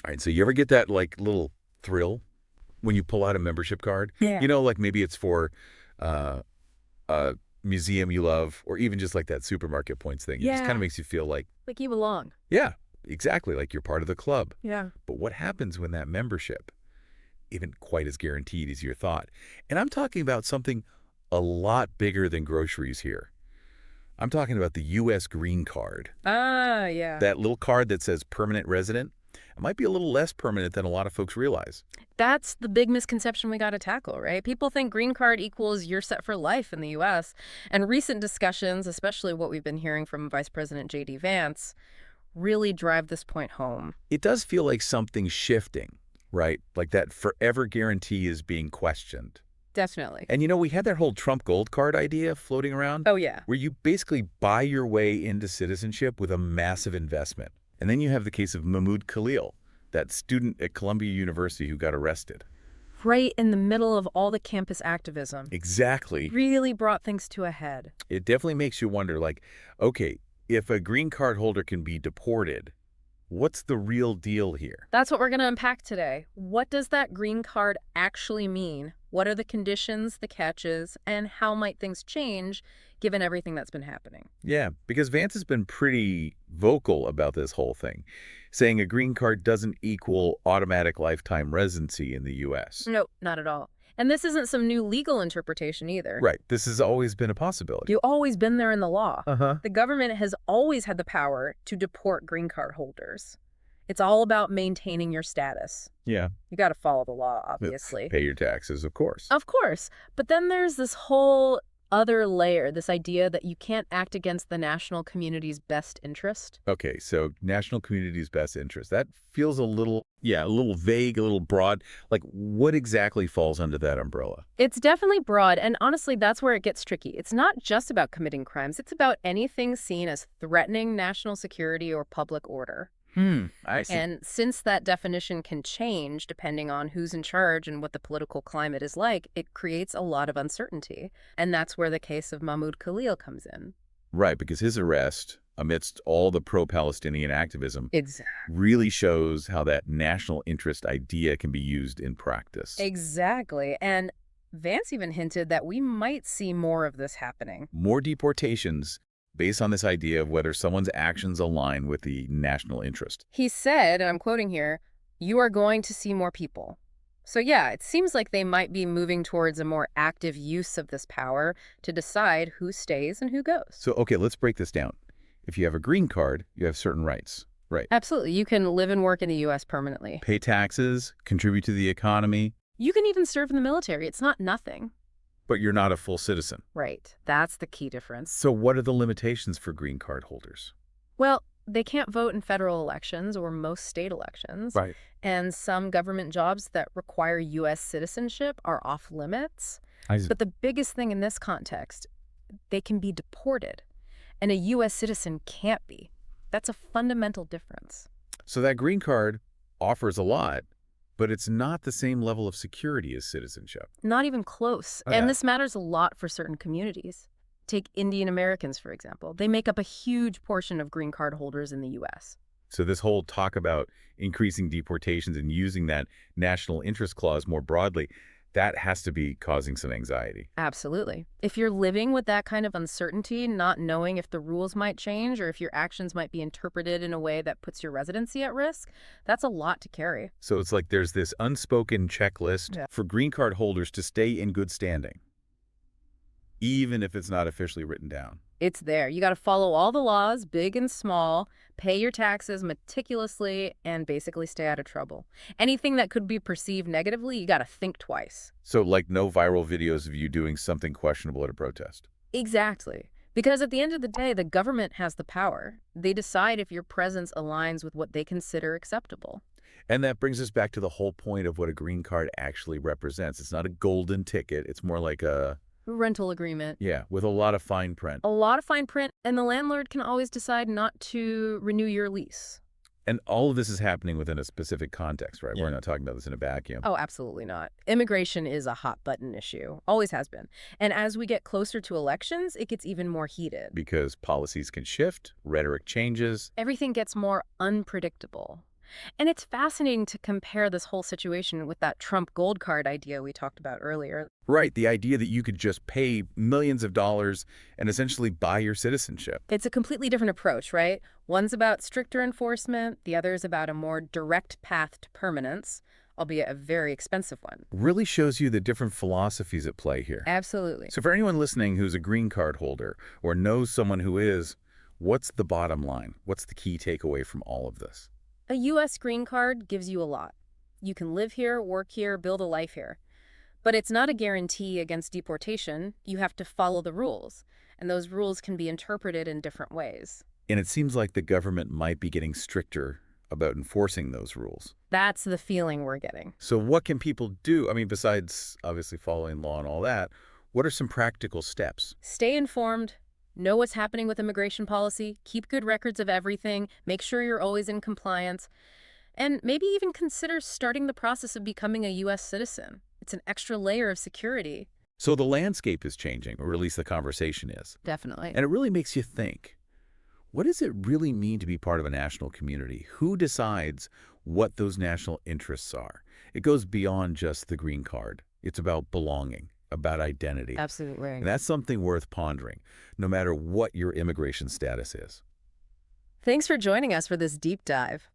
All right, so you ever get that like little thrill when you pull out a membership card? Yeah. You know, like maybe it's for uh, a museum you love, or even just like that supermarket points thing. It just kind of Yeah. makes you feel like, Like you belong. yeah, exactly, like you're part of the club. Yeah. But what happens when that membership isn't quite as guaranteed as you thought? And I'm talking about something a lot bigger than groceries here. I'm talking about the U.S. green card. Ah, yeah. That little card that says permanent resident. It might be a little less permanent than a lot of folks realize. That's the big misconception we got to tackle, right? People think green card equals you're set for life in the U.S. And recent discussions, especially what we've been hearing from Vice President JD Vance, really drive this point home. It does feel like something's shifting, right? Like that forever guarantee is being questioned. Definitely. And you know, we had that whole Trump gold card idea floating around Oh, yeah. where you basically buy your way into citizenship with a massive investment. And then you have the case of Mahmoud Khalil, that student at Columbia University who got arrested. Right in the middle of all the campus activism. Exactly. Really brought things to a head. It definitely makes you wonder, like, okay, if a green card holder can be deported, what's the real deal here? That's what we're going to unpack today. What does that green card actually mean? What are the conditions, the catches, and how might things change given everything that's been happening? Yeah, because Vance has been pretty vocal about this whole thing, saying a green card doesn't equal automatic lifetime residency in the U.S. No, not at all. And this isn't some new legal interpretation either. Right. This has always been a possibility. You've always been there in the law. Uh-huh. The government has always had the power to deport green card holders. It's all about maintaining your status. Yeah. You got to follow the law, obviously. Pay your taxes, of course. Of course. But then there's this whole other layer, this idea that you can't act against the national community's best interest. Okay, so national community's best interest. That feels a little vague, a little broad. Like, what exactly falls under that umbrella? It's definitely broad, and honestly, that's where it gets tricky. It's not just about committing crimes. It's about anything seen as threatening national security or public order. I see. And since that definition can change depending on who's in charge and what the political climate is like, it creates a lot of uncertainty. And that's where the case of Mahmoud Khalil comes in. Right, because his arrest, amidst all the pro-Palestinian activism, Exactly. really shows how that national interest idea can be used in practice. Exactly. And Vance even hinted that we might see more of this happening. More deportations based on this idea of whether someone's actions align with the national interest. He said, and I'm quoting here, "You are going to see more people." So yeah, it seems like they might be moving towards a more active use of this power to decide who stays and who goes. So, okay, let's break this down. If you have a green card, you have certain rights, right? Absolutely. You can live and work in the U.S. permanently. Pay taxes, contribute to the economy, You can even serve in the military. It's not nothing. but you're not a full citizen. Right. That's the key difference. So what are the limitations for green card holders? Well, they can't vote in federal elections or most state elections. Right. And some government jobs that require U.S. citizenship are off limits. I But the biggest thing in this context, they can be deported. And a U.S. citizen can't be. That's a fundamental difference. So that green card offers a lot, but it's not the same level of security as citizenship. Not even close. Oh, yeah. And this matters a lot for certain communities. Take Indian Americans, for example. They make up a huge portion of green card holders in the U.S. So this whole talk about increasing deportations and using that national interest clause more broadly, that has to be causing some anxiety. Absolutely. If you're living with that kind of uncertainty, not knowing if the rules might change or if your actions might be interpreted in a way that puts your residency at risk, that's a lot to carry. So it's like there's this unspoken checklist Yeah. for green card holders to stay in good standing, even if it's not officially written down. It's there. You got to follow all the laws, big and small, pay your taxes meticulously, and basically stay out of trouble. Anything that could be perceived negatively, you got to think twice. So like no viral videos of you doing something questionable at a protest. Exactly. Because at the end of the day, the government has the power. They decide if your presence aligns with what they consider acceptable. And that brings us back to the whole point of what a green card actually represents. It's not a golden ticket. It's more like a, Rental agreement. yeah, with a lot of fine print. A lot of fine print, and the landlord can always decide not to renew your lease. And all of this is happening within a specific context, right? Yeah. We're not talking about this in a vacuum. Oh, absolutely not. Immigration is a hot button issue. Always has been. And as we get closer to elections, it gets even more heated. Because policies can shift, rhetoric changes. Everything gets more unpredictable. And it's fascinating to compare this whole situation with that Trump gold card idea we talked about earlier. Right, the idea that you could just pay millions of dollars and essentially buy your citizenship. It's a completely different approach, right? One's about stricter enforcement, the other is about a more direct path to permanence, albeit a very expensive one. Really shows you the different philosophies at play here. Absolutely. So for anyone listening who's a green card holder or knows someone who is, what's the bottom line? What's the key takeaway from all of this? A U.S. green card gives you a lot. You can live here, work here, build a life here. But it's not a guarantee against deportation. You have to follow the rules, and those rules can be interpreted in different ways. And it seems like the government might be getting stricter about enforcing those rules. That's the feeling we're getting. So what can people do? I mean, besides obviously following law and all that, what are some practical steps? Stay informed. Know what's happening with immigration policy. Keep good records of everything. Make sure you're always in compliance. And maybe even consider starting the process of becoming a U.S. citizen. It's an extra layer of security. So the landscape is changing, or at least the conversation is. Definitely. And it really makes you think, what does it really mean to be part of a national community? Who decides what those national interests are? It goes beyond just the green card. It's about belonging, about identity. Absolutely. And that's something worth pondering, no matter what your immigration status is. Thanks for joining us for this deep dive.